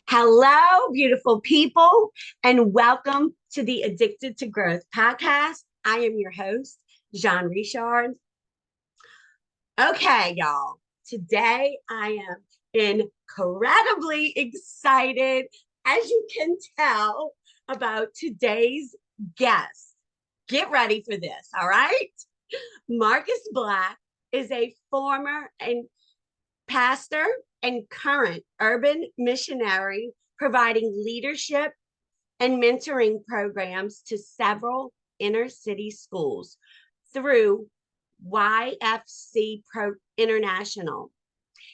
Hello, beautiful people, and welcome to the Addicted to Growth podcast. I am your host, Jean Richard. Okay, y'all, today I am incredibly excited, as you can tell, about today's guest. Get ready for this, all right? Marcus Black is a former and pastor and current urban missionary providing leadership and mentoring programs to several inner city schools through YFC International.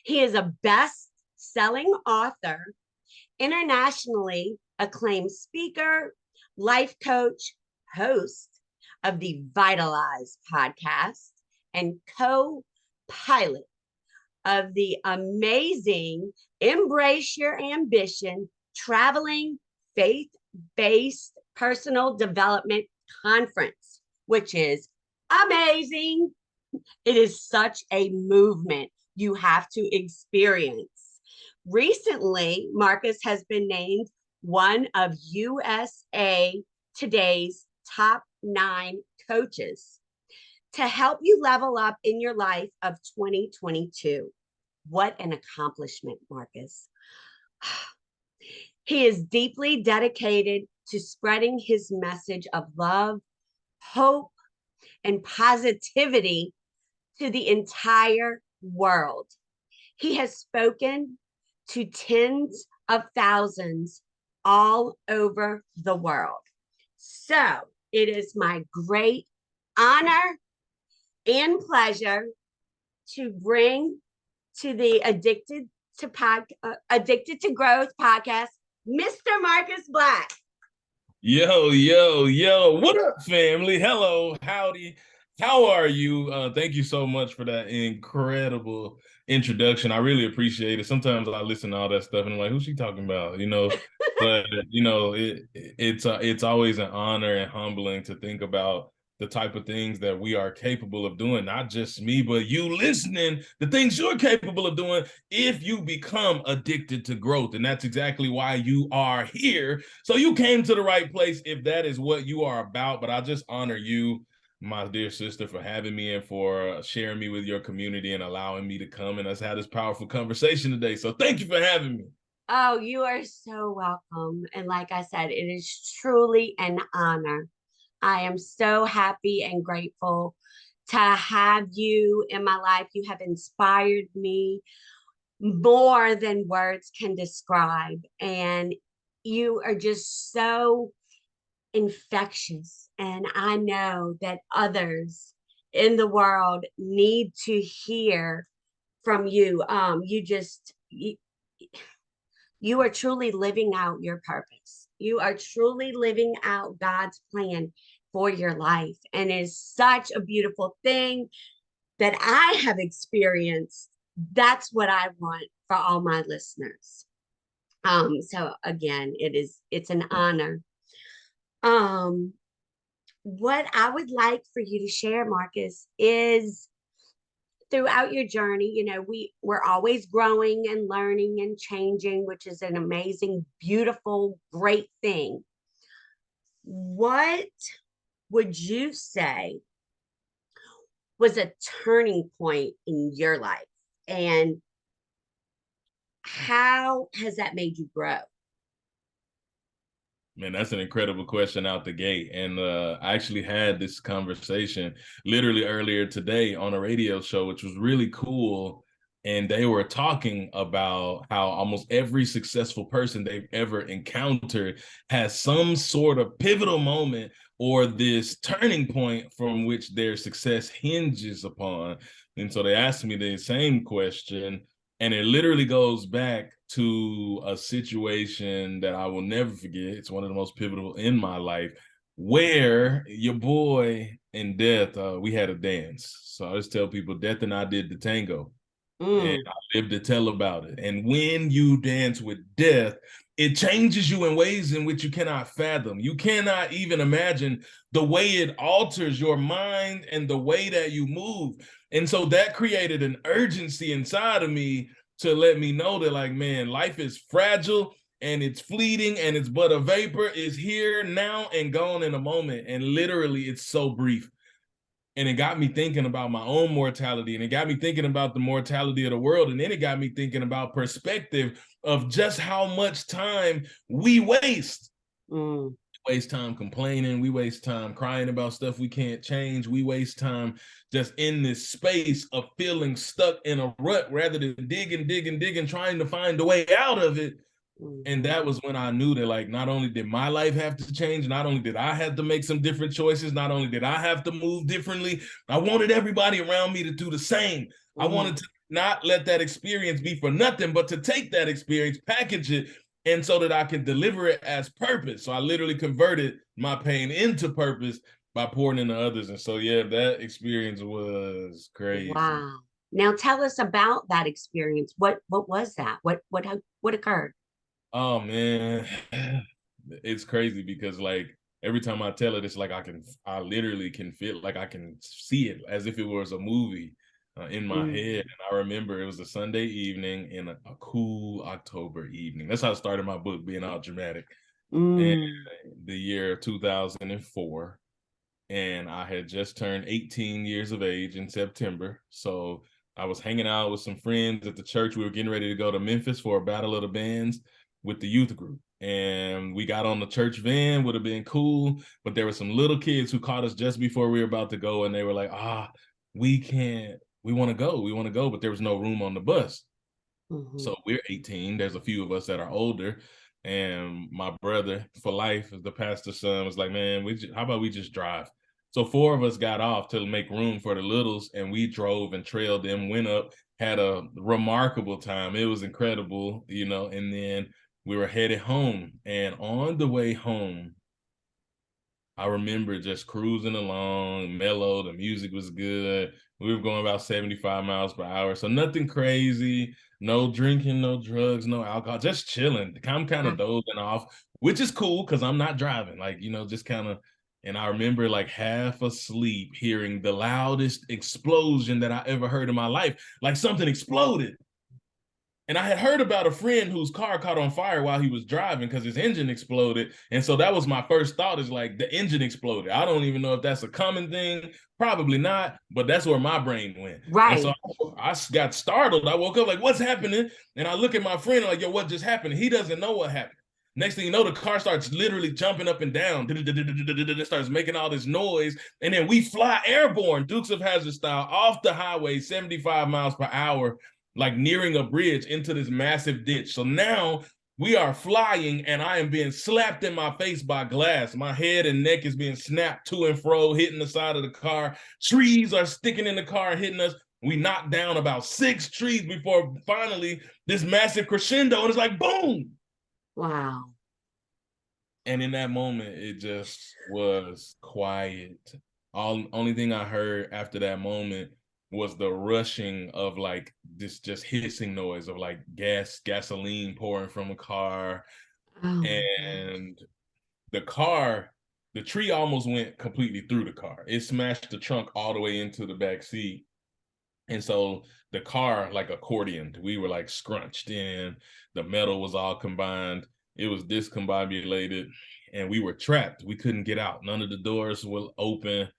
He is a best-selling author, internationally acclaimed speaker, life coach, host of the Vitalize Podcast, and co-pilot of the amazing Embrace Your Ambition traveling faith-based personal development conference, which is amazing. It is such a movement you have to experience. Recently, Marcus has been named one of USA Today's top 9 coaches to help you level up in your life of 2022. What an accomplishment, Marcus. He is deeply dedicated to spreading his message of love, hope, and positivity to the entire world. He has spoken to tens of thousands all over the world. So it is my great honor and pleasure to bring to the Addicted to Growth podcast, Mr. Marcus Black. Yo, what up, family? Hello, howdy. How are you? Thank you so much for that incredible introduction. I really appreciate it. Sometimes I listen to all that stuff and I'm like, who's she talking about? But it's always an honor and humbling to think about the type of things that we are capable of doing, not just me, but you listening, the things you're capable of doing if you become addicted to growth. And that's exactly why you are here. So you came to the right place if that is what you are about. But I just honor you, my dear sister, for having me and for sharing me with your community and allowing me to come and us have this powerful conversation today. So thank you for having me. Oh, you are so welcome. And like I said, it is truly an honor. I am so happy and grateful to have you in my life. You have inspired me more than words can describe. And you are just so infectious. And I know that others in the world need to hear from you. You are truly living out your purpose. You are truly living out God's plan for your life. And it's such a beautiful thing that I have experienced. That's what I want for all my listeners. So again, it's an honor. What I would like for you to share, Marcus, is throughout your journey, we're always growing and learning and changing, which is an amazing, beautiful, great thing. What would you say was a turning point in your life, and how has that made you grow? Man, that's an incredible question out the gate. And I actually had this conversation literally earlier today on a radio show, which was really cool. And they were talking about how almost every successful person they've ever encountered has some sort of pivotal moment or this turning point from which their success hinges upon. And so they asked me the same question. And it literally goes back to a situation that I will never forget. It's one of the most pivotal in my life, where your boy and Death, we had a dance. So I just tell people, Death and I did the tango. And I live to tell about it. And when you dance with Death, it changes you in ways in which you cannot fathom. You cannot even imagine the way it alters your mind and the way that you move. And so that created an urgency inside of me to let me know that, like, man, life is fragile and it's fleeting and it's but a vapor. It's here now and gone in a moment. And literally, it's so brief. And it got me thinking about my own mortality, and it got me thinking about the mortality of the world. And then it got me thinking about perspective of just how much time we waste. We waste time complaining. We waste time crying about stuff we can't change. We waste time just in this space of feeling stuck in a rut rather than digging, trying to find a way out of it. And that was when I knew that, like, not only did my life have to change, not only did I have to make some different choices, not only did I have to move differently, I wanted everybody around me to do the same. I wanted to not let that experience be for nothing, but to take that experience, package it, and so that I can deliver it as purpose. So I literally converted my pain into purpose by pouring into others. And so, yeah, that experience was crazy. Wow. Now tell us about that experience. What was that? What occurred? Oh man, it's crazy because, like, every time I tell it, it's like I literally can feel, like, I can see it as if it was a movie in my head. And I remember it was a Sunday evening in a cool October evening. That's how I started my book, being all dramatic. And the year 2004, and I had just turned 18 years of age in September. So I was hanging out with some friends at the church. We were getting ready to go to Memphis for a battle of the bands with the youth group. And we got on the church van, would have been cool, but there were some little kids who caught us just before we were about to go, and they were like, we want to go, but there was no room on the bus. So we're 18, there's a few of us that are older, and my brother for life, the pastor's son, was like, man, how about we just drive? So 4 of us got off to make room for the littles, and we drove and trailed them, went up, had a remarkable time. It was incredible, and then we were headed home. And on the way home, I remember just cruising along, mellow, the music was good. We were going about 75 miles per hour. So nothing crazy, no drinking, no drugs, no alcohol, just chilling. I'm kind of dozing off, which is cool because I'm not driving, just kind of. And I remember, like, half asleep, hearing the loudest explosion that I ever heard in my life. Like, something exploded. And I had heard about a friend whose car caught on fire while he was driving because his engine exploded. And so that was my first thought, is like, the engine exploded. I don't even know if that's a common thing. Probably not, but that's where my brain went. Right. And so I got startled. I woke up like, what's happening? And I look at my friend like, yo, what just happened? He doesn't know what happened. Next thing you know, the car starts literally jumping up and down. It starts making all this noise. And then we fly airborne, Dukes of Hazzard style, off the highway, 75 miles per hour, like nearing a bridge, into this massive ditch. So now we are flying, and I am being slapped in my face by glass. My head and neck is being snapped to and fro, hitting the side of the car. Trees are sticking in the car and hitting us. We knocked down about 6 trees before finally this massive crescendo, and it's like, boom. Wow. And in that moment, it just was quiet. Only thing I heard after that moment was the rushing of, like, this just hissing noise of, like, gasoline pouring from a car. And the tree almost went completely through the car. It smashed the trunk all the way into the back seat. And so the car, like, accordioned. We were, like, scrunched in. The metal was all combined. It was discombobulated, and we were trapped. We couldn't get out. None of the doors were open.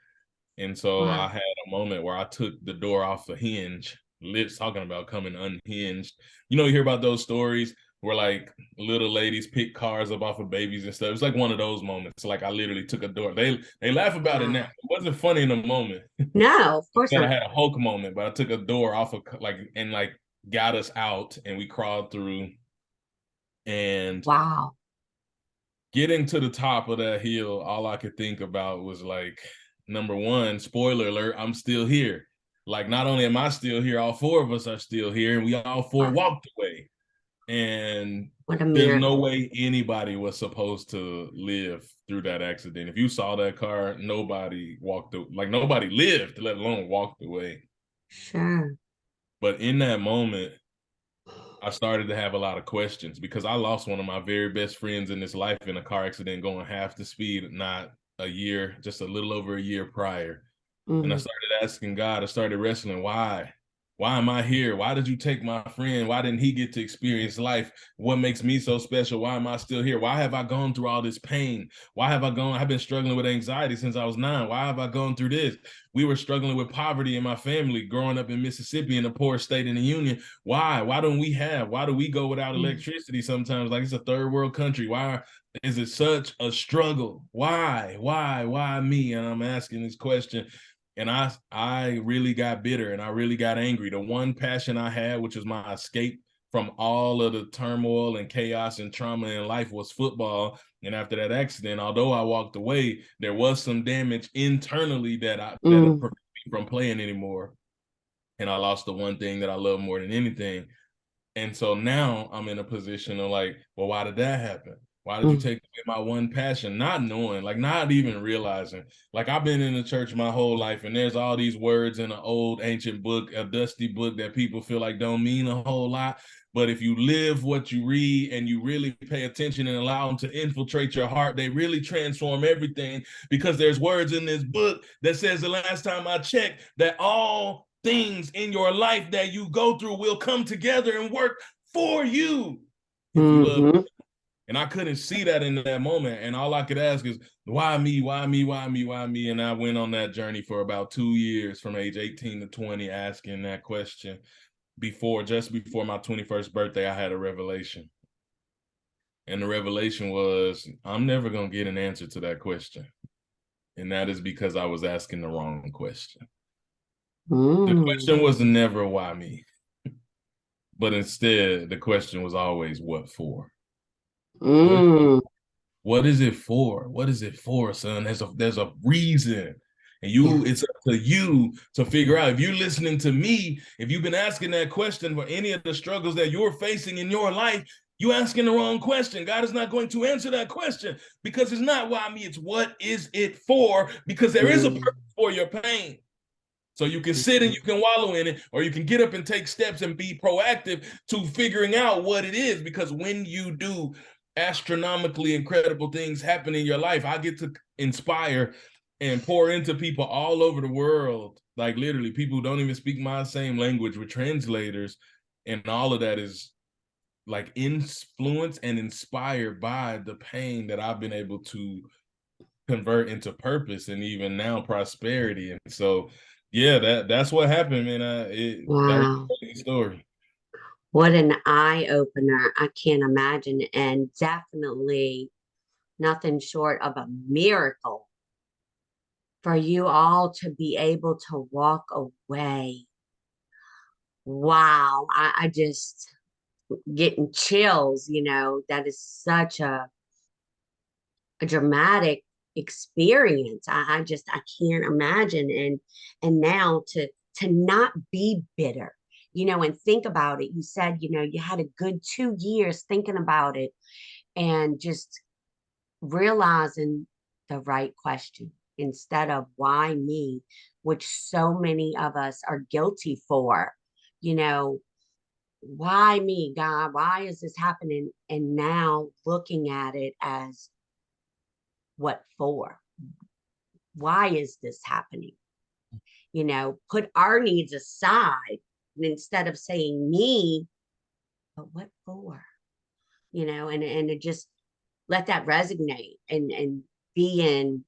And so I had a moment where I took the door off the hinge. Lips talking about coming unhinged. You hear about those stories where, like, little ladies pick cars up off of babies and stuff. It's like one of those moments. Like, I literally took a door. They laugh about it now. It wasn't funny in the moment. No, of course not. I had a Hulk moment, but I took a door off of, and got us out, and we crawled through. And wow. Getting to the top of that hill, all I could think about was, like, number one, spoiler alert, I'm still here. Like, not only am I still here, all 4 of us are still here, and we all 4 walked away. And there's no way anybody was supposed to live through that accident. If you saw that car, nobody nobody lived, let alone walked away. Sure. But in that moment, I started to have a lot of questions, because I lost one of my very best friends in this life in a car accident going half the speed, not a year, just a little over a year prior. And I started asking God, I started wrestling, why? Why am I here? Why did you take my friend? Why didn't he get to experience life? What makes me so special? Why am I still here? Why have I gone through all this pain? Why have I gone? I've been struggling with anxiety since I was 9. Why have I gone through this? We were struggling with poverty in my family growing up in Mississippi, in the poorest state in the union. Why? Why don't we have? Why do we go without electricity sometimes? Like it's a third world country. Why is it such a struggle? Why me? And I'm asking this question. And I really got bitter and I really got angry. The one passion I had, which was my escape from all of the turmoil and chaos and trauma in life, was football. And after that accident, although I walked away, there was some damage internally that prevented me from playing anymore. And I lost the one thing that I love more than anything. And so now I'm in a position of like, well, why did that happen? Why did you take away my one passion? Not knowing, like not even realizing. Like I've been in the church my whole life, and there's all these words in an old ancient book, a dusty book that people feel like don't mean a whole lot. But if you live what you read and you really pay attention and allow them to infiltrate your heart, they really transform everything, because there's words in this book that says, the last time I checked, that all things in your life that you go through will come together and work for you if you love. And I couldn't see that in that moment. And all I could ask is, why me? Why me? Why me? Why me? And I went on that journey for about 2 years, from age 18 to 20, asking that question. Just before my 21st birthday, I had a revelation. And the revelation was, I'm never going to get an answer to that question. And that is because I was asking the wrong question. The question was never why me, but instead the question was always what for. What is it for? What is it for, son? There's a reason. And it's up to you to figure out. If you're listening to me, if you've been asking that question for any of the struggles that you're facing in your life, you're asking the wrong question. God is not going to answer that question, because it's not why me, it's what is it for? Because there is a purpose for your pain. So you can sit and you can wallow in it, or you can get up and take steps and be proactive to figuring out what it is. Because when you do, astronomically incredible things happen in your life. I get to inspire and pour into people all over the world, like literally people who don't even speak my same language, with translators. And all of that is like influenced and inspired by the pain that I've been able to convert into purpose, and even now prosperity. And so yeah, that's what happened, man. That was Wow. a crazy story. What an eye opener. I can't imagine. And definitely nothing short of a miracle for you all to be able to walk away. Wow. I just getting chills, that is such a dramatic experience. I can't imagine. And now to not be bitter, and think about it. You said, you had a good 2 years thinking about it, and just realizing the right question instead of why me, which so many of us are guilty for. You know, why me, God? Why is this happening? And now looking at it as what for? Why is this happening? Put our needs aside, and instead of saying me, but what for? And to just let that resonate and be in,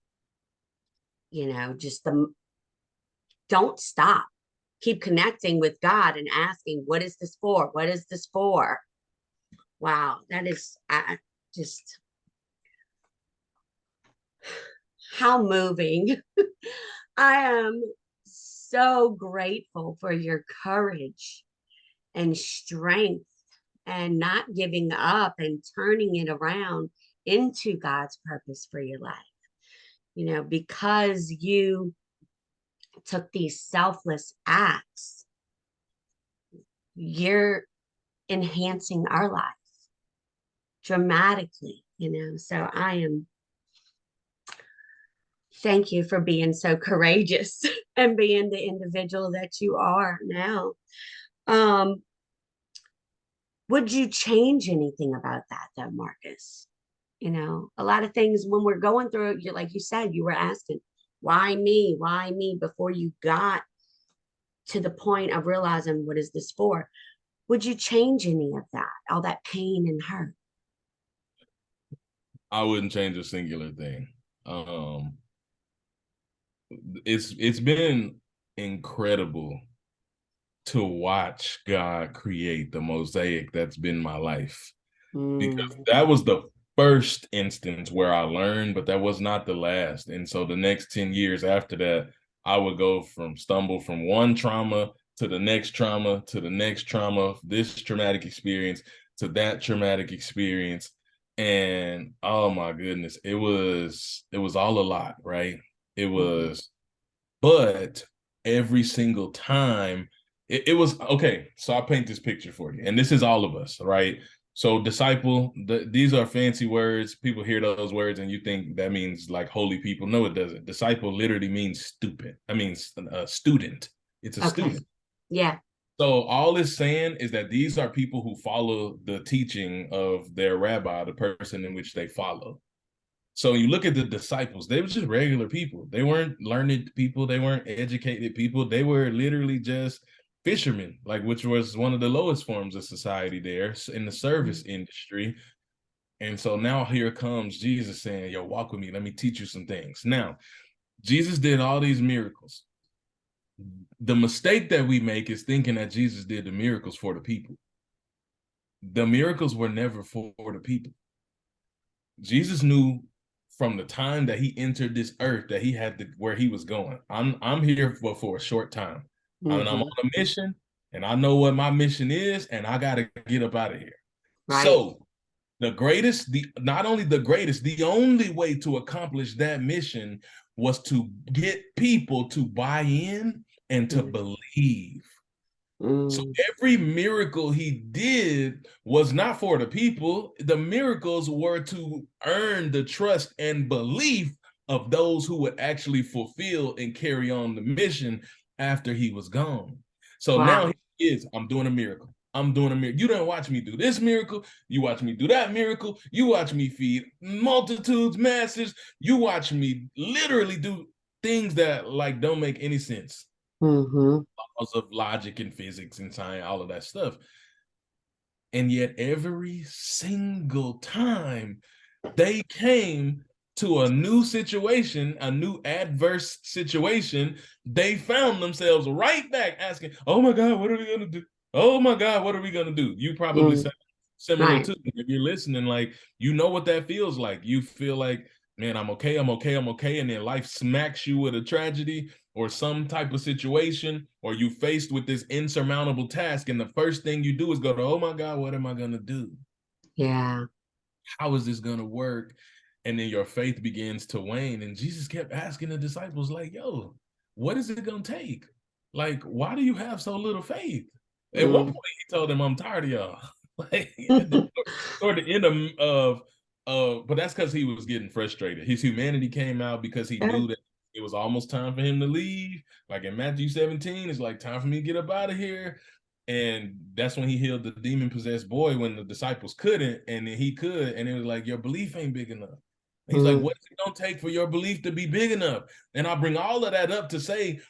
just don't stop. Keep connecting with God and asking, what is this for? What is this for? Wow, that is just how moving. I am so grateful for your courage and strength and not giving up and turning it around into God's purpose for your life. Because you took these selfless acts, you're enhancing our life dramatically. So thank you for being so courageous and being the individual that you are now. Would you change anything about that though, Marcus? A lot of things when we're going through it, like you said, you were asking, why me? Why me? Before you got to the point of realizing, what is this for? Would you change any of that, all that pain and hurt? I wouldn't change a singular thing. It's been incredible to watch God create the mosaic that's been my life. Because that was the first instance where I learned, but that was not the last. And so the next 10 years after that, I would stumble from one trauma to the next trauma to the next trauma, this traumatic experience to that traumatic experience. And oh my goodness, it was all a lot, right? It was, but every single time it was okay. So I'll paint this picture for you. And this is all of us, right? So disciple, these are fancy words. People hear those words and you think that means like holy people. No, it doesn't. Disciple literally means stupid. I mean, student. It's a student. Yeah. So all it's saying is that these are people who follow the teaching of their rabbi, the person in which they follow. So you look at the disciples, they were just regular people. They weren't learned people. They weren't educated people. They were literally just fishermen, like, which was one of the lowest forms of society there in the service industry. And so now here comes Jesus saying, yo, walk with me. Let me teach you some things. Now, Jesus did all these miracles. The mistake that we make is thinking that Jesus did the miracles for the people. The miracles were never for the people. Jesus knew from the time that he entered this earth that he had where he was going. I'm here for a short time. And I'm on a mission, and I know what my mission is, and I got to get up out of here. Right. So not only the greatest, the only way to accomplish that mission was to get people to buy in and to believe. So every miracle he did was not for the people. The miracles were to earn the trust and belief of those who would actually fulfill and carry on the mission after he was gone. So now he is, I'm doing a miracle. I'm doing a miracle. You don't watch me do this miracle. You watch me do that miracle. You watch me feed multitudes, masses. You watch me literally do things that like don't make any sense. Laws of logic and physics and science, all of that stuff. And yet every single time they came to a new situation, a new adverse situation, they found themselves right back asking, oh my God, what are we going to do? Oh my God, what are we going to do? You probably said similar to, if you're listening, like, you know what that feels like. You feel like, man, I'm okay. And then life smacks you with a tragedy or some type of situation, or you faced with this insurmountable task. And the first thing you do is go to, oh my God, what am I going to do? Yeah. How is this going to work? And then your faith begins to wane. And Jesus kept asking the disciples, like, yo, what is it going to take? Like, why do you have so little faith? At one point, he told them, I'm tired of y'all. Like, toward the end but that's because he was getting frustrated. His humanity came out because he knew that it was almost time for him to leave. Like in Matthew 17, it's like, time for me to get up out of here. And that's when he healed the demon-possessed boy when the disciples couldn't, and then he could. And it was like, your belief ain't big enough. And he's like, what is it going to take for your belief to be big enough? And I bring all of that up to say,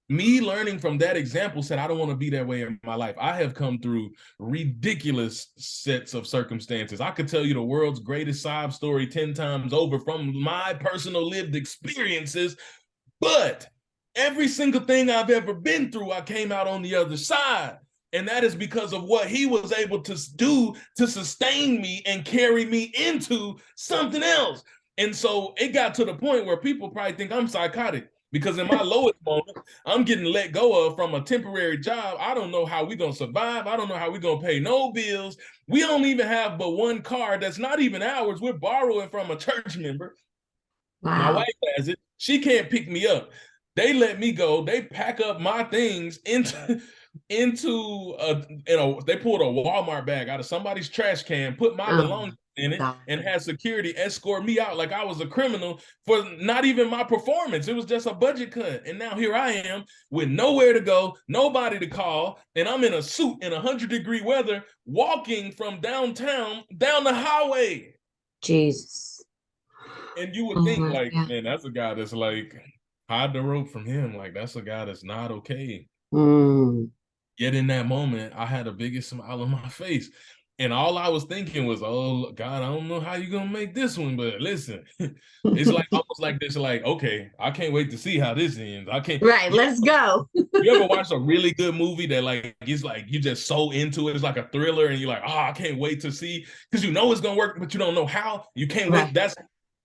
me learning from that example said, I don't want to be that way in my life. I have come through ridiculous sets of circumstances. I could tell you the world's greatest sob story 10 times over from my personal lived experiences, but every single thing I've ever been through, I came out on the other side. And that is because of what he was able to do to sustain me and carry me into something else. And so it got to the point where people probably think I'm psychotic. Because in my lowest moment, I'm getting let go of from a temporary job. I don't know how we're going to survive. I don't know how we're going to pay no bills. We don't even have but one car that's not even ours. We're borrowing from a church member. Wow. My wife has it. She can't pick me up. They let me go. They pack up my things into they pulled a Walmart bag out of somebody's trash can, put my belongings in it, and had security escort me out like I was a criminal for not even my performance. It was just a budget cut. And now here I am with nowhere to go, nobody to call, and I'm in a suit in 100-degree weather, walking from downtown down the highway. Jesus. And you would think, man, that's a guy that's like, hide the rope from him. Like, that's a guy that's not okay. Mm. Yet in that moment, I had the biggest smile on my face. And all I was thinking was, oh God, I don't know how you're gonna make this one, but listen, it's like almost like this, like, okay, I can't wait to see how this ends. I can't Right, let's go. you ever watch a really good movie that like it's like you just so into it, it's like a thriller, and you're like, oh, I can't wait to see because you know it's gonna work, but you don't know how. You can't wait. Right. That's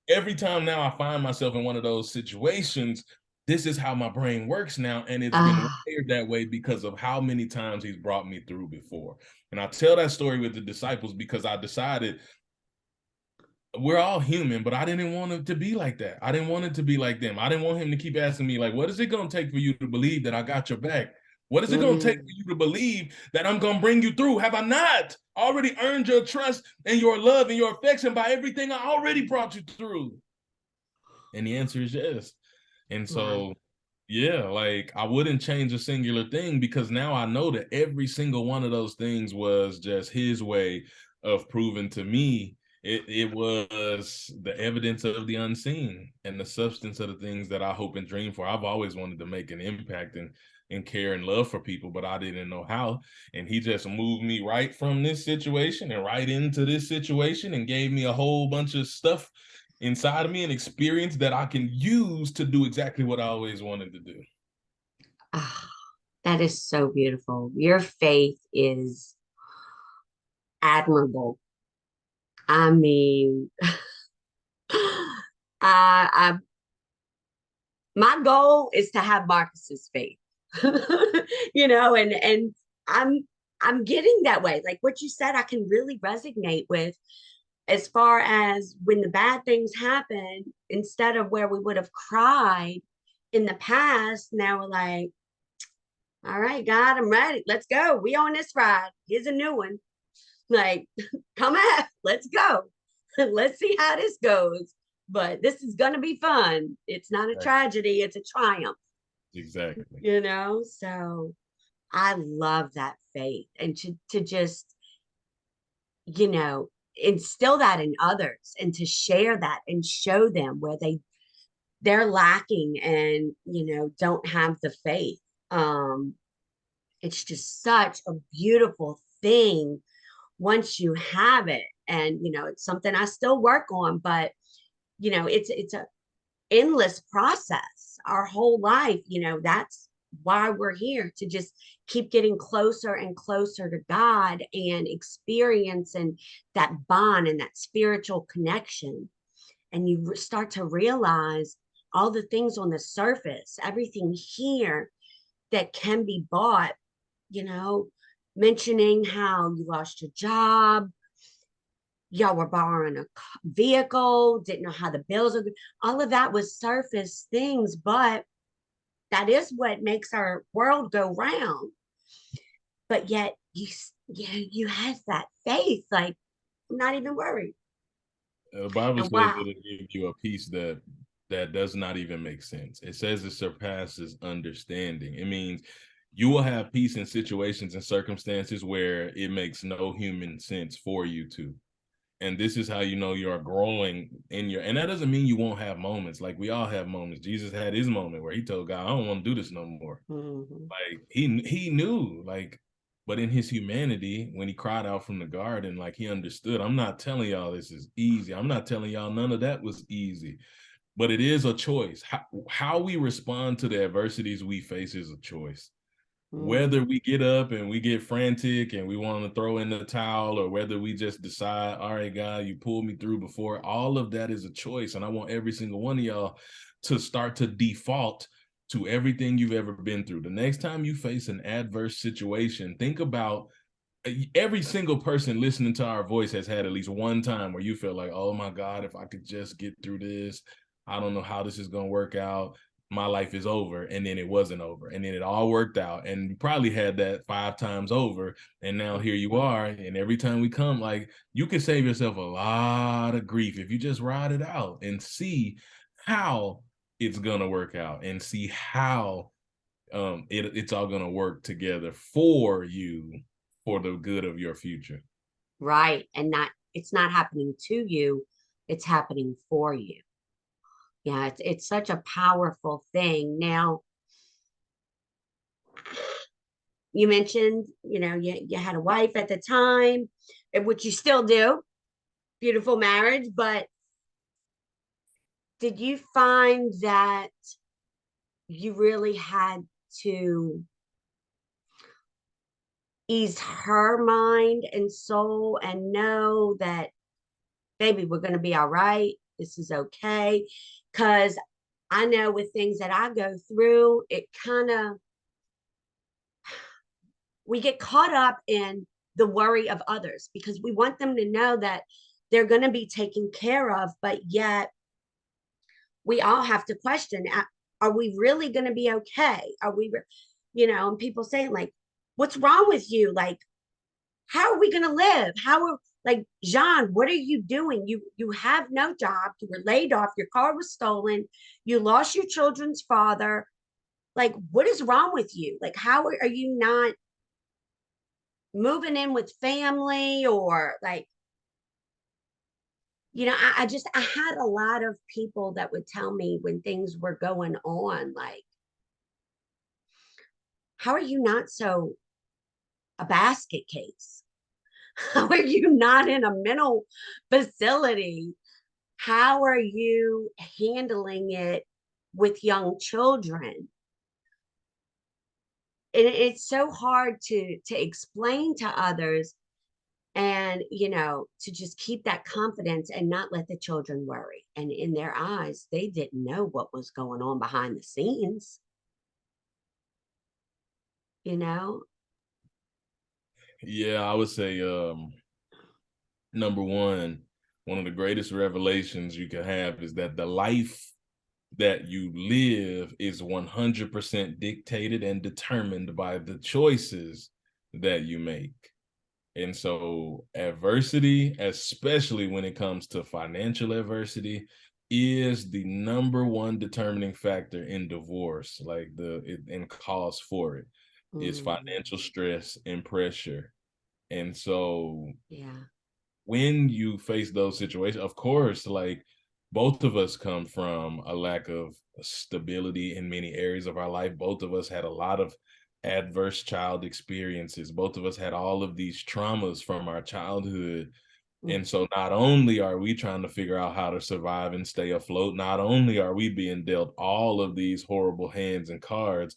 every time now I find myself in one of those situations. This is how my brain works now, and it's been Ah, wired that way because of how many times he's brought me through before. And I tell that story with the disciples because I decided we're all human, but I didn't want it to be like that. I didn't want it to be like them. I didn't want him to keep asking me, like, what is it going to take for you to believe that I got your back? What is it going to take for mm, you to believe that I'm going to bring you through? Have I not already earned your trust and your love and your affection by everything I already brought you through? And the answer is yes. And wow. so, yeah, like I wouldn't change a singular thing because now I know that every single one of those things was just his way of proving to me it was the evidence of the unseen and the substance of the things that I hope and dream for. I've always wanted to make an impact and care and love for people, but I didn't know how. And he just moved me right from this situation and right into this situation and gave me a whole bunch of stuff inside of me, an experience that I can use to do exactly what I always wanted to do. Ah, that is so beautiful. Your faith is admirable. I mean, I my goal is to have Marcus's faith. And I'm I'm getting that way. Like what you said, I can really resonate with as far as when the bad things happen, instead of where we would have cried in the past, now we're like, all right, God, I'm ready. Let's go. We on this ride. Here's a new one. Like, come at, let's go. Let's see how this goes. But this is gonna be fun. It's not a Right. tragedy, it's a triumph, Exactly. So I love that faith and to just, you know, instill that in others and to share that and show them where they're lacking and don't have the faith. Um, it's just such a beautiful thing once you have it. And it's something I still work on, but it's a endless process our whole life. That's why we're here, to just keep getting closer and closer to God and experiencing that bond and that spiritual connection. And you start to realize all the things on the surface, everything here that can be bought, you know, mentioning how you lost your job, y'all were borrowing a vehicle, didn't know how the bills are. All of that was surface things, but that is what makes our world go round. But yet you have that faith, like I'm not even worried. The Bible And says wow, it'll give you a peace that does not even make sense. It says it surpasses understanding. It means you will have peace in situations and circumstances where it makes no human sense for you to. And this is how you know you're growing in your, and that doesn't mean you won't have moments. Like we all have moments. Jesus had his moment where he told God, I don't want to do this no more. mm-hmm. Like he knew, like, but in his humanity, when he cried out from the garden, like he understood. I'm not telling y'all this is easy. I'm not telling y'all none of that was easy, but it is a choice. How we respond to the adversities we face is a choice. Mm-hmm. Whether we get up and we get frantic and we want to throw in the towel, or whether we just decide, all right, God, you pulled me through before, all of that is a choice. And I want every single one of y'all to start to default to everything you've ever been through. The next time you face an adverse situation, think about every single person listening to our voice has had at least one time where you feel like, oh my God, if I could just get through this, I don't know how this is going to work out. My life is over. And then it wasn't over. And then it all worked out. And you probably had that 5 times over. And now here you are. And every time we come, like you can save yourself a lot of grief if you just ride it out and see how it's going to work out and see how it's all going to work together for you for the good of your future. Right. And not it's not happening to you, it's happening for you. Yeah, it's such a powerful thing. Now, You mentioned, you had a wife at the time, which you still do, beautiful marriage, but did you find that you really had to ease her mind and soul and know that, baby, we're going to be all right? This is okay. Because I know with things that I go through, it kind of, we get caught up in the worry of others because we want them to know that they're going to be taken care of, but yet we all have to question, are we really going to be okay? Are we, and people saying, like, what's wrong with you? Like, how are we going to live? How are, like, John, what are you doing? You have no job. You were laid off. Your car was stolen. You lost your children's father. Like, what is wrong with you? Like, how are you not moving in with family? Or like, I had a lot of people that would tell me when things were going on, like, how are you not so a basket case? How are you not in a mental facility? How are you handling it with young children? And it's so hard to explain to others, and to just keep that confidence and not let the children worry. And in their eyes, they didn't know what was going on behind the scenes, you know Yeah, I would say number one of the greatest revelations you can have is that the life that you live is 100% dictated and determined by the choices that you make. And so adversity, especially when it comes to financial adversity, is the number one determining factor in divorce, like and cause for it is mm, financial stress and pressure. And so yeah. when you face those situations, of course, like both of us come from a lack of stability in many areas of our life. Both of us had a lot of adverse child experiences. Both of us had all of these traumas from our childhood. Mm, And so not only are we trying to figure out how to survive and stay afloat, not only are we being dealt all of these horrible hands and cards,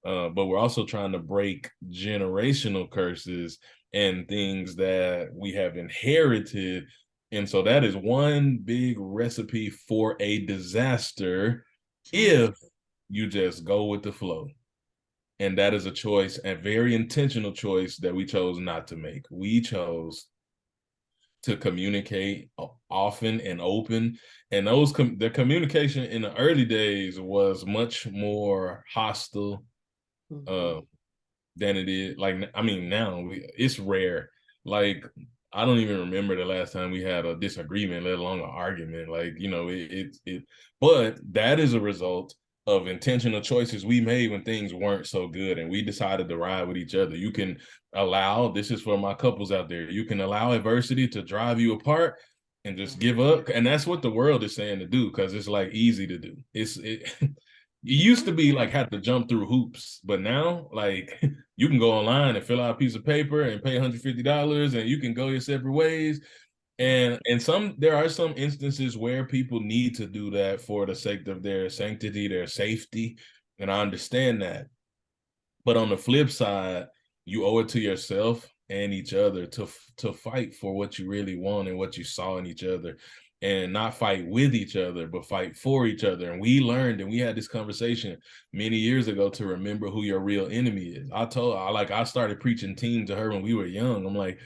but we're also trying to break generational curses and things that we have inherited. And so that is one big recipe for a disaster just if you just go with the flow. And that is a choice, a very intentional choice that we chose not to make. We chose to communicate often and open. And the communication in the early days was much more hostile, mhm. uh, than it is. Like, I mean, now it's rare. Like, I don't even remember the last time we had a disagreement, let alone an argument. Like, but that is a result of intentional choices we made when things weren't so good and we decided to ride with each other. You can allow, this is for my couples out there, you can allow adversity to drive you apart and just Yeah. give up. And that's what the world is saying to do, because it's like easy to do. It used to be like had to jump through hoops, but now like you can go online and fill out a piece of paper and pay $150 and you can go your separate ways. Yeah. And there are some instances where people need to do that for the sake of their sanctity, their safety. And I understand that. But on the flip side, you owe it to yourself and each other to fight for what you really want and what you saw in each other, and not fight with each other, but fight for each other. And we learned, and we had this conversation many years ago, to remember who your real enemy is. I started preaching team to her when we were young. I'm like,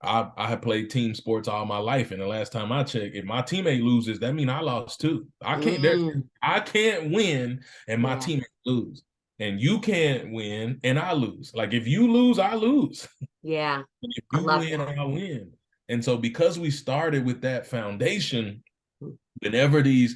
I have played team sports all my life, and the last time I checked, if my teammate loses, that means I lost too. Mm, I can't win and my yeah. teammate lose, and you can't win and I lose. Like, if you lose, I lose. Yeah. If I you love win, that. I win. And so because we started with that foundation, Mm, whenever these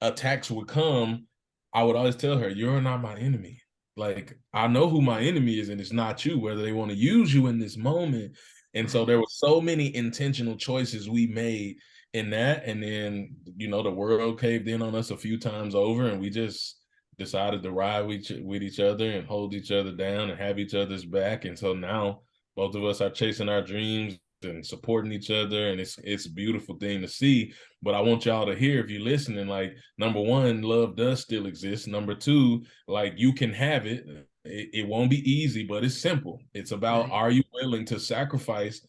attacks would come, I would always tell her, "You're not my enemy. Like, I know who my enemy is, and it's not you, whether they want to use you in this moment." And so right. there were so many intentional choices we made in that. And then, the world caved in on us a few times over, and we just decided to ride with each other and hold each other down and have each other's back. And so now both of us are chasing our dreams and supporting each other, and it's a beautiful thing to see. But I want y'all to hear, if you're listening, like, number one, love does still exist. Number two, like, you can have it. It won't be easy, but it's simple. It's about, Right. are you willing to sacrifice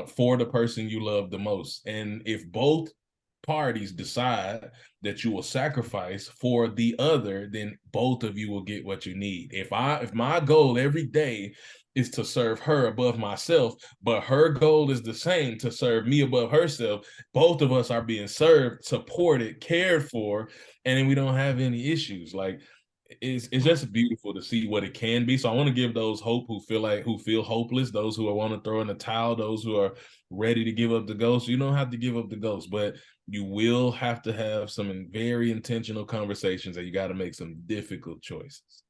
for the person you love the most? And if both parties decide that you will sacrifice for the other, then both of you will get what you need. If my goal every day is to serve her above myself, but her goal is the same, to serve me above herself, both of us are being served, supported, cared for, and then we don't have any issues. Like, it's just beautiful to see what it can be. So I want to give those hope who feel hopeless, those who want to throw in the towel, those who are ready to give up the ghost. You don't have to give up the ghost, but you will have to have some very intentional conversations, and you got to make some difficult choices.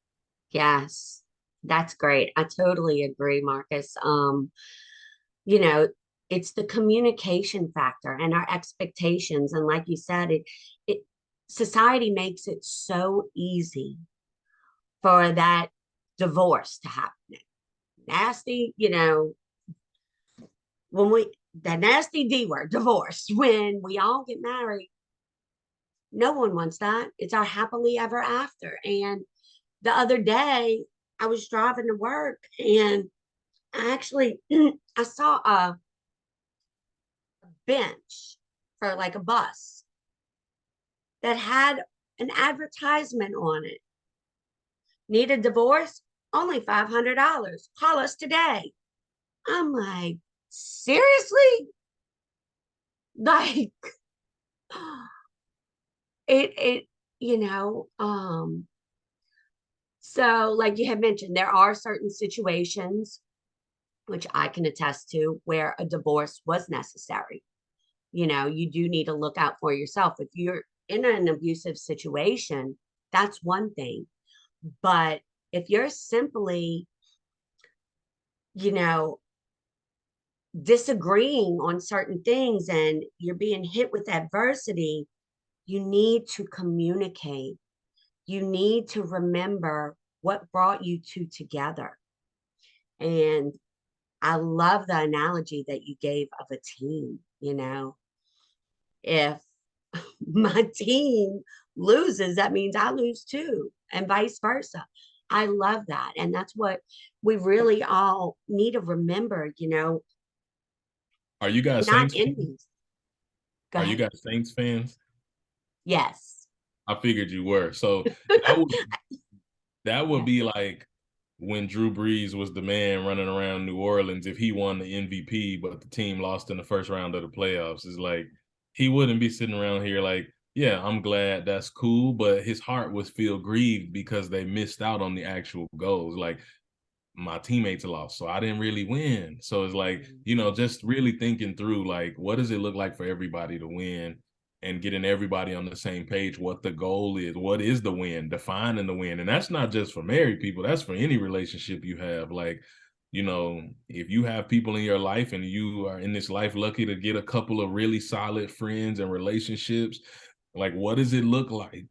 Yes, that's great. I totally agree, Marcus. You know, it's the communication factor and our expectations. And like you said, it society makes it so easy for that divorce to happen. Nasty, when the nasty D word, divorce, when we all get married, no one wants that. It's our happily ever after. And the other day, I was driving to work and I actually I saw a bench for like a bus that had an advertisement on it. Need a divorce? Only $500. Call us today. I'm like, seriously? Like, it, you know, so like you had mentioned, there are certain situations which I can attest to where a divorce was necessary. You do need to look out for yourself. If you're in an abusive situation, that's one thing. But if you're simply, you know, disagreeing on certain things and you're being hit with adversity, you need to communicate. You need to remember what brought you two together. And I love the analogy that you gave of a team. If my team loses, that means I lose too, and vice versa. I love that. And that's what we really all need to remember, Are you we're guys not Saints fans? enemies. Go Are you ahead. guys Saints fans? Yes. I figured you were. So that would Yeah. be like when Drew Brees was the man running around New Orleans, if he won the MVP, but the team lost in the first round of the playoffs. It's like, he wouldn't be sitting around here like, yeah, I'm glad, that's cool, but his heart would feel grieved because they missed out on the actual goals. Like, my teammates lost, so I didn't really win. So it's like, just really thinking through, like, what does it look like for everybody to win, and getting everybody on the same page, what the goal is, what is the win, defining the win. And that's not just for married people, that's for any relationship you have. Like, if you have people in your life and you are in this life lucky to get a couple of really solid friends and relationships, like, what does it look like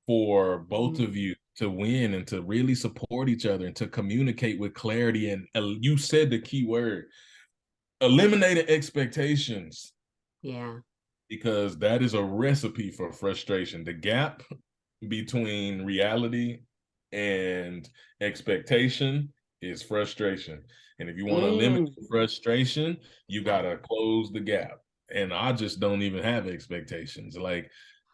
for both of you to win and to really support each other and to communicate with clarity? And you said the key word, eliminating expectations, Yeah. because that is a recipe for frustration. The gap between reality and expectation is frustration. And if you want to eliminate Mm. frustration, you got to close the gap. And I just don't even have expectations. Like,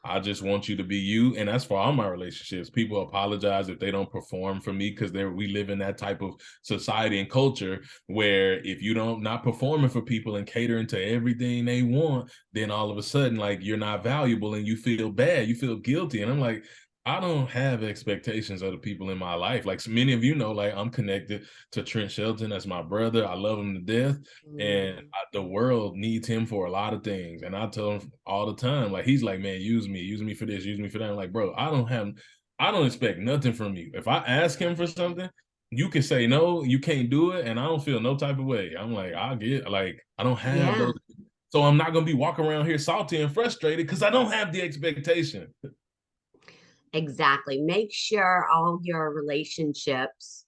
I just want you to be you. And that's for all my relationships. People apologize if they don't perform for me, because we live in that type of society and culture where if you don't not performing for people and catering to everything they want, then all of a sudden, like, you're not valuable and you feel bad, you feel guilty. And I'm like, I don't have expectations of the people in my life. Like, so many of you know, like, I'm connected to Trent Shelton. That's my brother. I love him to death. And the world needs him for a lot of things. And I tell him all the time, like, he's like, man, use me for this, use me for that. I'm like, bro, I don't expect nothing from you. If I ask him for something, you can say no, you can't do it, and I don't feel no type of way. I'm like, I don't have Yeah. those. So I'm not gonna be walking around here salty and frustrated because I don't have the expectation. Exactly. Make sure all your relationships,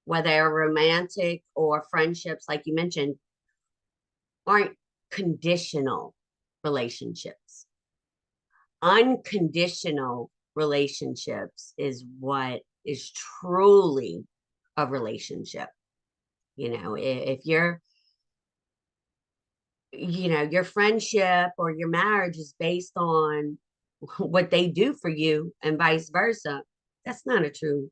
whether they're romantic or friendships, like you mentioned, aren't conditional relationships. Unconditional relationships is what is truly a relationship. If your friendship or your marriage is based on what they do for you and vice versa, that's not a true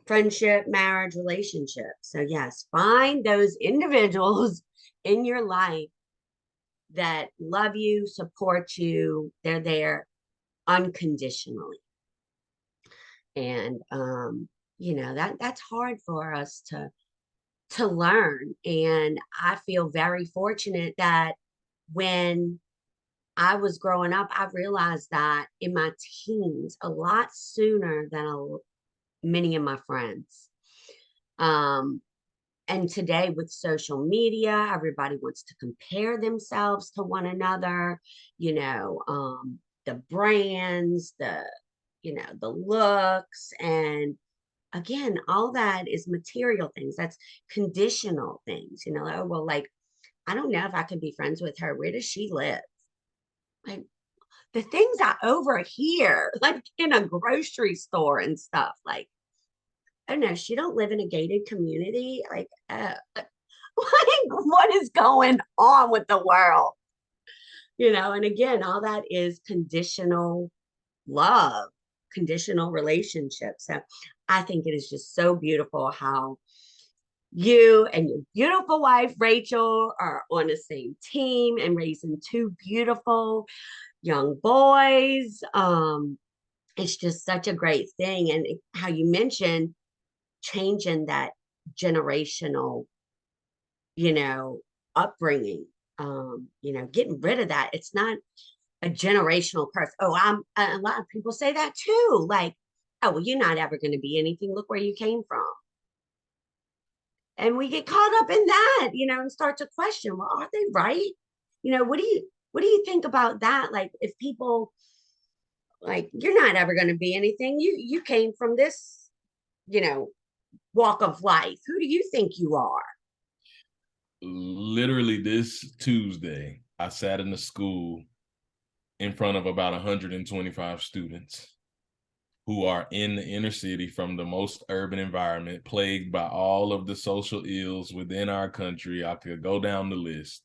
friendship, marriage, relationship. So, yes, find those individuals in your life that love you, support you. They're there unconditionally. And that's hard for us to learn. And I feel very fortunate that when I was growing up, I realized that in my teens a lot sooner than many of my friends. Um, and today with social media, everybody wants to compare themselves to one another, the brands, the looks, and again, all that is material things. That's conditional things, oh, well, like, I don't know if I could be friends with her. Where does she live? Like, the things I overhear, like in a grocery store and stuff, like, oh no, she don't live in a gated community. Like, like, what is going on with the world? And again, all that is conditional love, conditional relationships. So I think it is just so beautiful how you and your beautiful wife, Rachel, are on the same team and raising two beautiful young boys. It's just such a great thing. And how you mentioned changing that generational, you know, upbringing, getting rid of that. It's not a generational person. Oh, a lot of people say that too. Like, oh, well, you're not ever going to be anything. Look where you came from. And we get caught up in that, and start to question, well, are they right? What do you think about that? Like, if people, like, you're not ever going to be anything. You came from this, you know, walk of life. Who do you think you are? Literally this Tuesday, I sat in the school in front of about 125 students who are in the inner city from the most urban environment, plagued by all of the social ills within our country. I could go down the list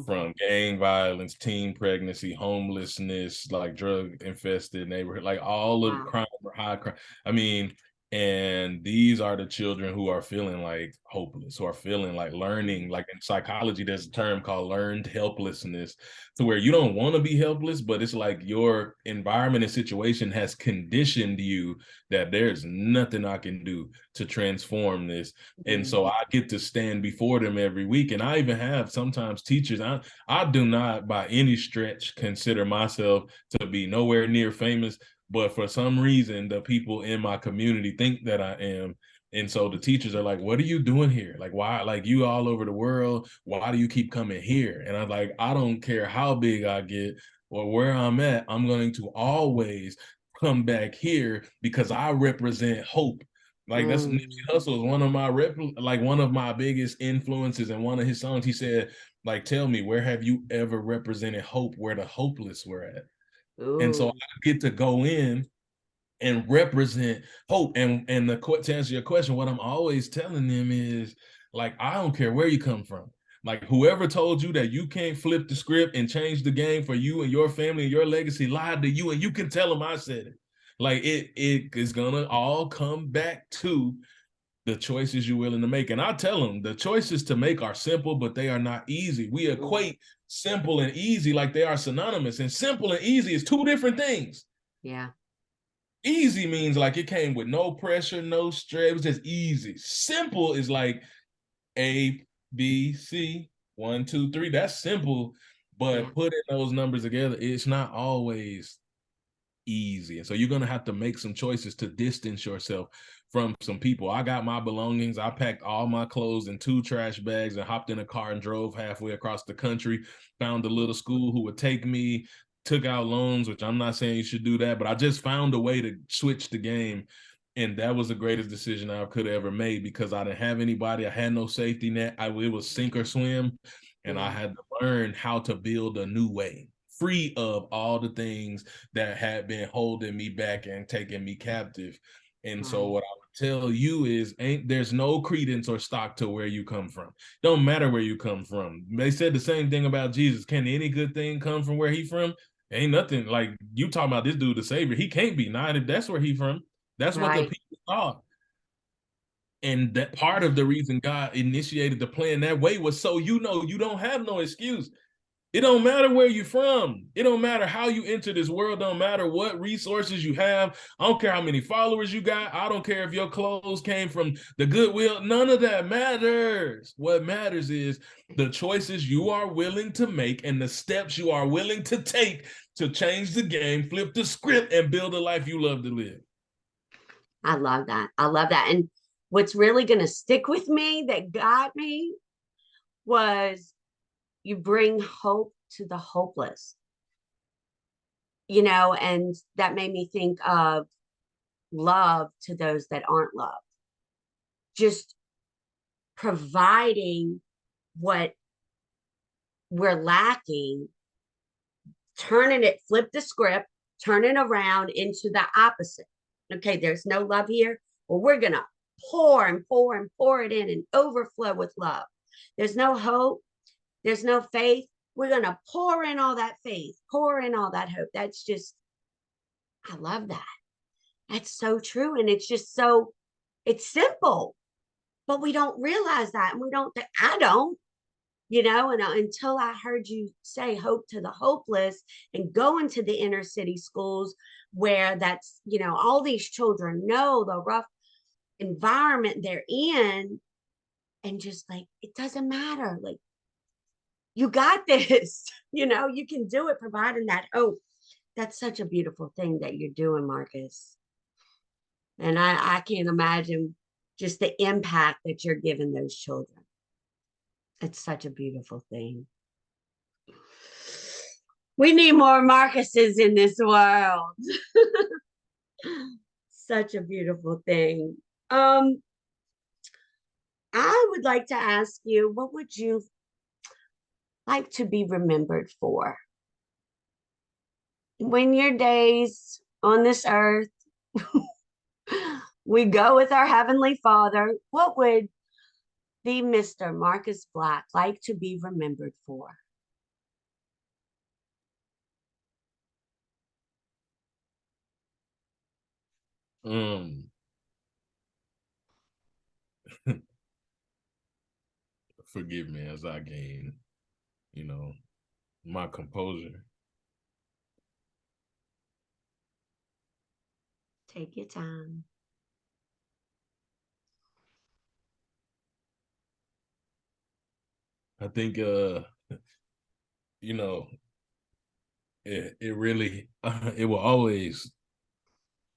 from gang violence, teen pregnancy, homelessness, like drug infested neighborhood, like all of crime or high crime. I mean, and these are the children who are feeling like hopeless, who are feeling like learning, like in psychology, there's a term called learned helplessness, to where you don't want to be helpless, but it's like your environment and situation has conditioned you that there's nothing I can do to transform this. And so I get to stand before them every week. And I even have sometimes teachers, I do not by any stretch consider myself to be nowhere near famous, but for some reason, the people in my community think that I am. And so the teachers are like, what are you doing here? Like, why, like, you all over the world, why do you keep coming here? And I'm like, I don't care how big I get or where I'm at, I'm going to always come back here because I represent hope. Like, that's Nipsey Hussle is one of my one of my biggest influences. And one of his songs, he said, like, tell me, where have you ever represented hope where the hopeless were at? And so I get to go in and represent hope. And to answer your question, what I'm always telling them is, like, I don't care where you come from. Like, whoever told you that you can't flip the script and change the game for you and your family and your legacy lied to you, and you can tell them I said it. Like, it is gonna all come back to the choices you're willing to make. And I tell them the choices to make are simple, but they are not easy. We equate simple and easy like they are synonymous, and simple and easy is two different things. Yeah. Easy means like it came with no pressure, no stress. It was just easy. Simple is like A, B, C, 1, 2, 3. That's simple, but putting those numbers together, it's not always easy. And so you're going to have to make some choices to distance yourself from some people. I got my belongings. I packed all my clothes in 2 trash bags and hopped in a car and drove halfway across the country, found a little school who would take me. took out loans, which I'm not saying you should do that, but I just found a way to switch the game. And that was the greatest decision I could have ever made, because I didn't have anybody. I had no safety net. It was sink or swim. And I had to learn how to build a new way, free of all the things that had been holding me back and taking me captive. And so what I would tell you is, there's no credence or stock to where you come from. Don't matter where you come from. They said the same thing about Jesus. Can any good thing come from where he from? Ain't nothing. Like, you talking about this dude, the savior. He can't be not if that's where he from. That's what the people thought. And that part of the reason God initiated the plan that way was so you don't have no excuse. It don't matter where you're from. It don't matter how you enter this world. Don't matter what resources you have. I don't care how many followers you got. I don't care if your clothes came from the Goodwill. None of that matters. What matters is the choices you are willing to make and the steps you are willing to take to change the game, flip the script, and build a life you love to live. I love that. I love that. And what's really going to stick with me that got me was you bring hope to the hopeless, and that made me think of love to those that aren't loved. Just providing what we're lacking, flip the script, turn it around into the opposite. Okay, there's no love here. Well, we're going to pour and pour and pour it in and overflow with love. There's no hope. There's no faith. We're going to pour in all that faith, pour in all that hope. That's just, I love that. That's so true. And it's just it's simple, but we don't realize that. And I don't, and until I heard you say hope to the hopeless and go into the inner city schools where that's, all these children know the rough environment they're in, and just like, it doesn't matter. Like, you got this, you can do it, providing that hope. That's such a beautiful thing that you're doing, Marcus. And I can't imagine just the impact that you're giving those children. It's such a beautiful thing. We need more Marcuses in this world. Such a beautiful thing. I would like to ask you, what would you like to be remembered for? When your days on this earth, we go with our Heavenly Father, what would the Mr. Marcus Black like to be remembered for? Forgive me as I gain, my composure. Take your time. I think, it really, it will always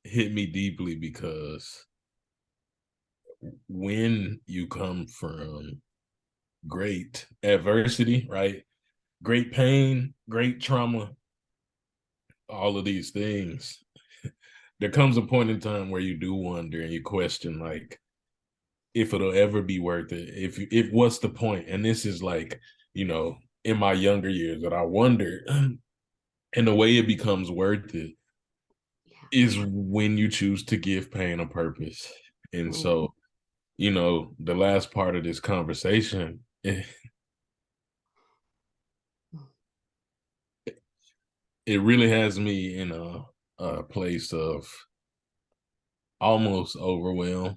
hit me deeply, because when you come from great adversity, right? Great pain, great trauma, all of these things, there comes a point in time where you do wonder and you question, like, if it'll ever be worth it, if what's the point? And this is like, in my younger years that I wondered, and the way it becomes worth it is when you choose to give pain a purpose. And so, the last part of this conversation, it really has me in a place of almost overwhelmed.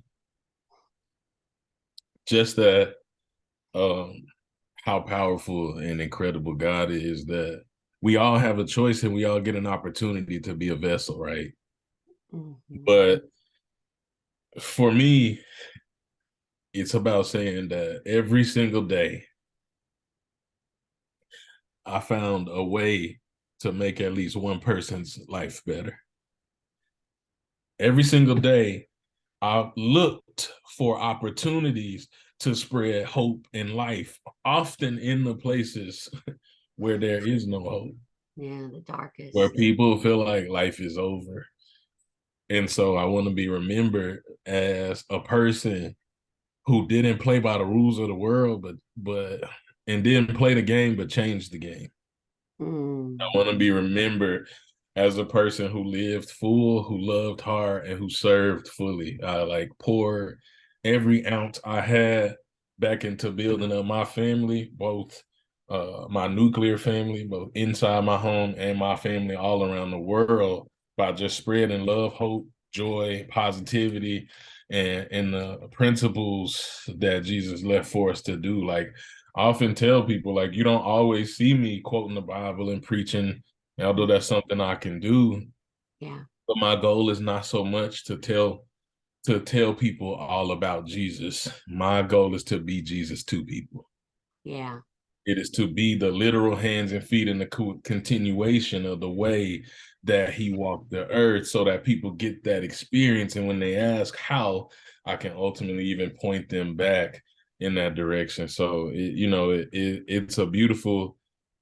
Just that how powerful and incredible God is, that we all have a choice and we all get an opportunity to be a vessel, right? Mm-hmm. But for me, it's about saying that every single day, I found a way to make at least one person's life better. Every single day, I looked for opportunities to spread hope and life, often in the places where there is no hope. Yeah, the where darkest. people feel like life is over. And so I want to be remembered as a person who didn't play by the rules of the world, but and didn't play the game, but changed the game. I Mm, want to be remembered as a person who lived full, who loved hard, and who served fully. I like poured every ounce I had back into building up my family, both my nuclear family, both inside my home and my family all around the world, by just spreading love, hope, joy, positivity, and the principles that Jesus left for us to do. Like, I often tell people, like, you don't always see me quoting the Bible and preaching, although that's something I can do. yeah, But my goal is not so much to tell people all about Jesus. My goal is to be Jesus to people. yeah. It is to be the literal hands and feet and the continuation of the way that he walked the earth, so that people get that experience. And when they ask how, I can ultimately even point them back in that direction. So, it's a beautiful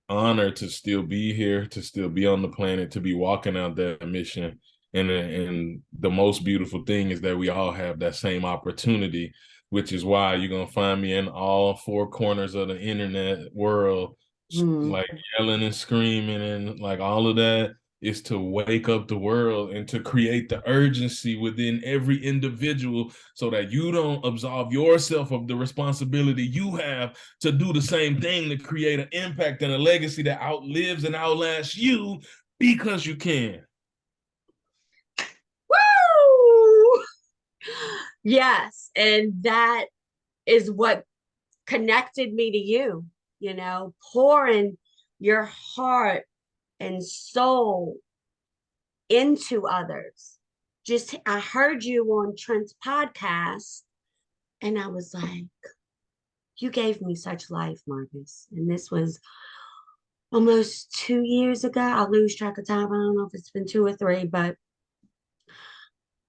honor to still be here, to still be on the planet, to be walking out that mission. And the most beautiful thing is that we all have that same opportunity, which is why you're gonna find me in all four corners of the internet world, Mm, like yelling and screaming and like all of that is to wake up the world and to create the urgency within every individual, so that you don't absolve yourself of the responsibility you have to do the same thing, to create an impact and a legacy that outlives and outlasts you, because you can. woo! Yes, and that is what connected me to you, pouring your heart and soul into others. Just, I heard you on Trent's podcast, and I was like, you gave me such life, Marcus. And this was almost 2 years ago. I lose track of time. I don't know if it's been 2 or 3, but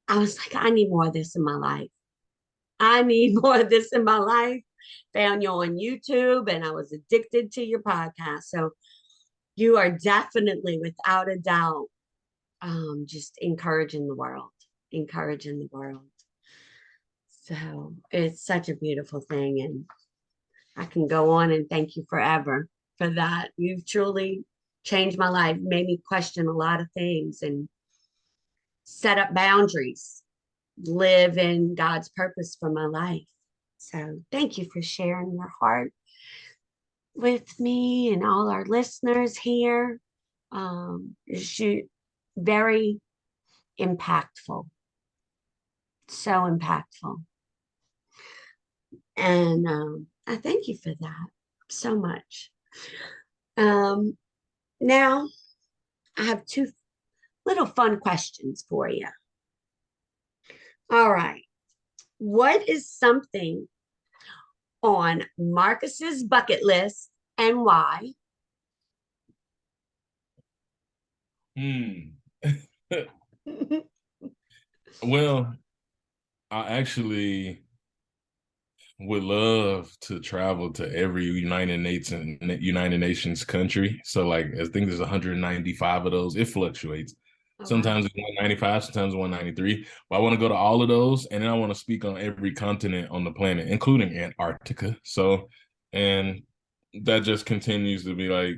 I was like, I need more of this in my life. I need more of this in my life. Found you on YouTube, and I was addicted to your podcast. So you are definitely, without a doubt, just encouraging the world. So it's such a beautiful thing. And I can go on and thank you forever for that. You've truly changed my life, made me question a lot of things and set up boundaries, live in God's purpose for my life. So thank you for sharing your heart with me and all our listeners here. It's very impactful, so impactful. And I thank you for that so much. Um, Now, I have two little fun questions for you. All right. What is something on Marcus's bucket list, and why? Hmm. Well, I actually would love to travel to every United Nations country. So like, I think there's 195 of those. It fluctuates. Oh, wow. Sometimes it's 195, sometimes 193. But I want to go to all of those, and then I want to speak on every continent on the planet, including Antarctica. So, and that just continues to be like,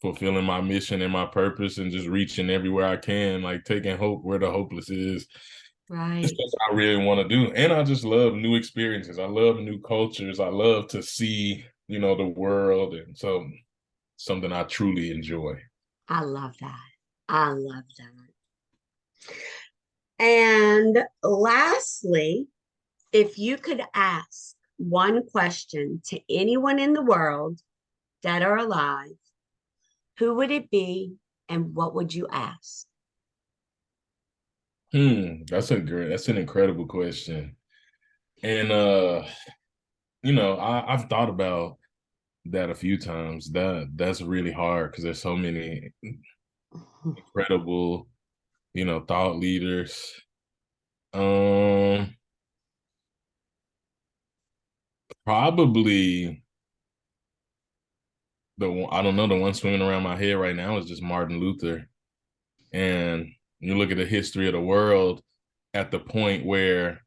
fulfilling my mission and my purpose, and just reaching everywhere I can, like taking hope where the hopeless is. It's Right. what I really want to do. And I just love new experiences. I love new cultures. I love to see, the world. And so, something I truly enjoy. I love that. I love that. And lastly, if you could ask one question to anyone in the world, dead or alive, who would it be and what would you ask? That's an incredible question. And I've thought about that a few times. That's really hard because there's so many incredible, thought leaders. Um, Probably I don't know, the one swimming around my head right now is just Martin Luther. And you look at the history of the world at the point where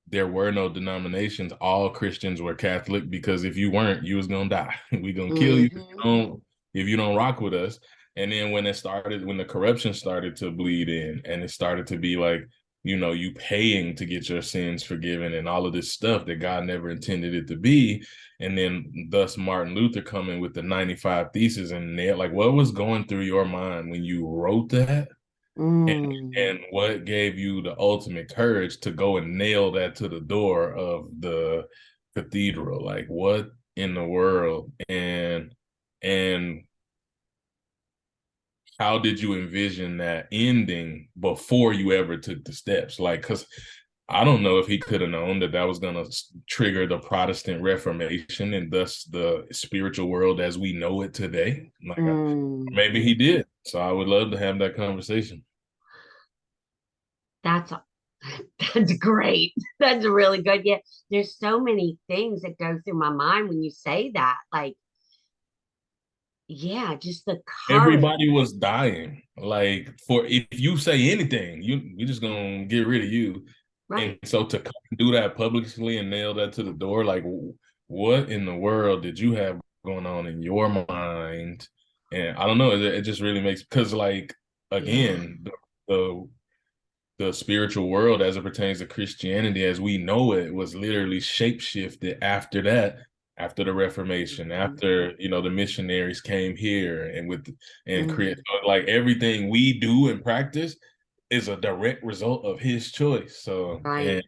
there were no denominations, all Christians were Catholic, because if you weren't, you was gonna die. We gonna kill you if you don't rock with us. And then when the corruption started to bleed in, and it started to be like, you paying to get your sins forgiven and all of this stuff that God never intended it to be. And then thus Martin Luther coming with the 95 Theses, and they're like, what was going through your mind when you wrote that? And what gave you the ultimate courage to go and nail that to the door of the cathedral? Like, what in the world? And how did you envision that ending before you ever took the steps? Like, because I don't know if he could have known that was going to trigger the Protestant Reformation and thus the spiritual world as we know it today. Like, maybe he did. So I would love to have that conversation. That's great. That's really good. Yeah, there's so many things that go through my mind when you say that. Like, yeah, just the courage. Everybody was dying. Like, for if you say anything, we just gonna get rid of you. Right. And so to do that publicly and nail that to the door, like, what in the world did you have going on in your mind? And I don't know. It just really makes, because, like, again, the spiritual world as it pertains to Christianity as we know it was literally shapeshifted after that, after the Reformation, after the missionaries came here and create, like, everything we do and practice is a direct result of his choice. So, and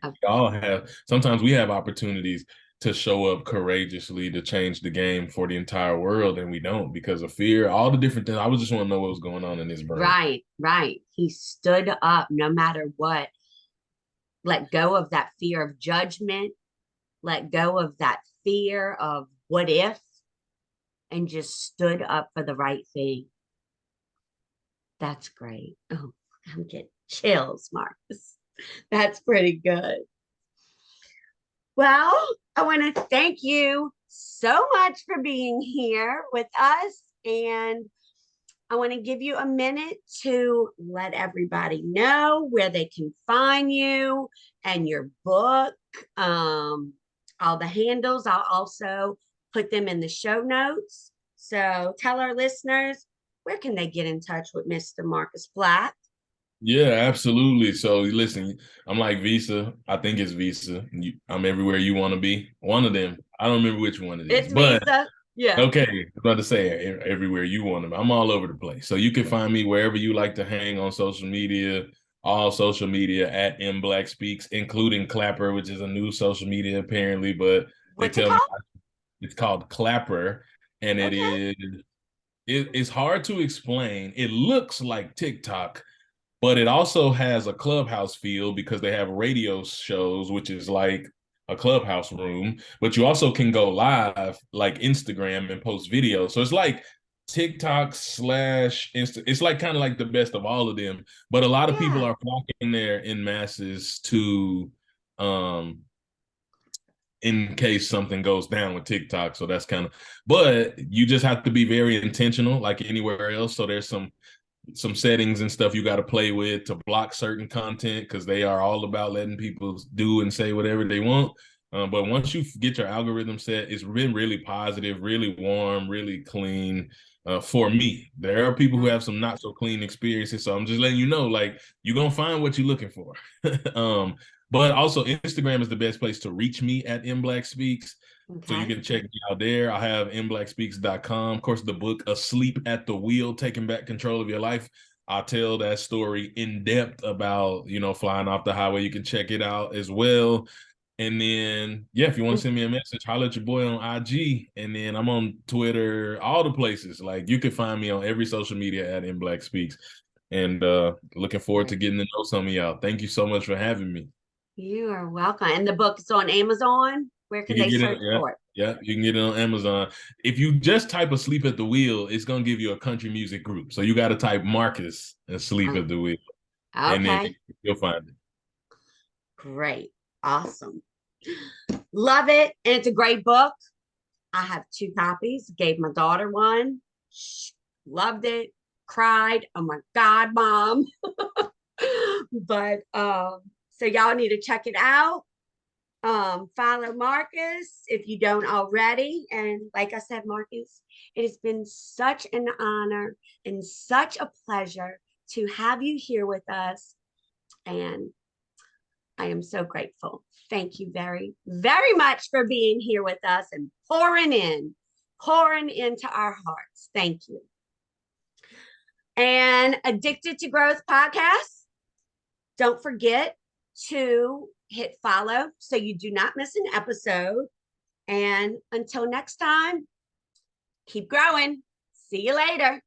sometimes we have opportunities to show up courageously to change the game for the entire world, and we don't because of fear, all the different things. I was just want to know what was going on in his brain. Right. He stood up no matter what. Let go of that fear of judgment, let go of that fear of what if, and just stood up for the right thing. That's great. Oh, I'm getting chills, Marcus. That's pretty good. Well, I want to thank you so much for being here with us. And I want to give you a minute to let everybody know where they can find you and your book. All the handles, I'll also put them in the show notes. So tell our listeners, where can they get in touch with Mr. Marcus Black? Yeah, absolutely. So listen, I'm like Visa. I think it's Visa. I'm everywhere you want to be. One of them. I don't remember which one it is. It's Visa. Yeah. Okay. I'm about to say everywhere you want to be. I'm all over the place. So you can find me wherever you like to hang on social media, all social media at M Black Speaks, including Clapper, which is a new social media apparently, but What's it called? It's called Clapper, and it's hard to explain. It looks like TikTok, but it also has a clubhouse feel because they have radio shows, which is like a clubhouse room, but you also can go live like Instagram and post videos. So it's like TikTok slash Insta. It's like kind of like the best of all of them, but a lot of people are flocking there in masses to, in case something goes down with TikTok. So that's but you just have to be very intentional like anywhere else. So there's some settings and stuff you got to play with to block certain content because they are all about letting people do and say whatever they want. But once you get your algorithm set, it's been really positive, really warm, really clean. For me, there are people who have some not so clean experiences. So I'm just letting you know, like, you're going to find what you're looking for. But also Instagram is the best place to reach me at M Black Speaks. Okay. So you can check me out there. I have mblackspeaks.com. Of course, the book, Asleep at the Wheel, Taking Back Control of Your Life. I'll tell that story in depth about, flying off the highway. You can check it out as well. And then, yeah, if you want to send me a message, holler at your boy on IG. And then I'm on Twitter, all the places. Like, you can find me on every social media at mblackspeaks. And looking forward to getting to know some of y'all. Thank you so much for having me. You are welcome. And the book is on Amazon. Where can they search for it? Yeah, you can get it on Amazon. If you just type Asleep at the Wheel, it's going to give you a country music group. So you got to type Marcus Asleep at the Wheel. Okay. And then you'll find it. Great. Awesome. Love it. And it's a great book. I have 2 copies. Gave my daughter one. She loved it. Cried. Oh my God, Mom. But so y'all need to check it out. Follow Marcus if you don't already. And like I said, Marcus, it has been such an honor and such a pleasure to have you here with us. And I am so grateful. Thank you very, very much for being here with us and pouring into our hearts. Thank you. And Addicted to Growth podcast, don't forget to hit follow so you do not miss an episode. And until next time, keep growing. See you later.